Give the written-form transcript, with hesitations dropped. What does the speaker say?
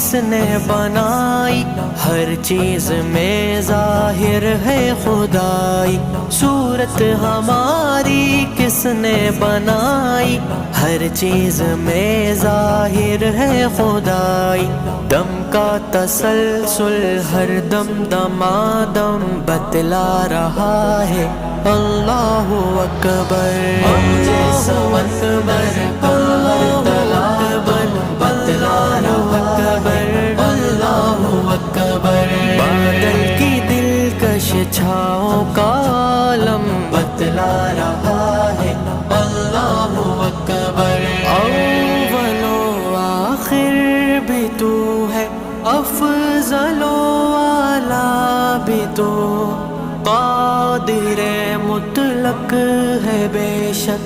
کس نے بنائی، ہر چیز میں ظاہر ہے خدائی، صورت ہماری کس نے بنائی، ہر چیز میں ظاہر ہے خدائی، دم کا تسلسل ہر دم دمادم بتلا رہا ہے، اللہ اکبر، اللہ اکبر، اللہ اکبر بتلا رہا ہے، اللہ اکبر، بادل کی دلکش چھاؤں کا عالم بتلا رہا ہے، اللہ اکبر، اول و آخر بھی تو ہے، افضل و اعلیٰ بھی تو، قادر مطلق ہے بے شک،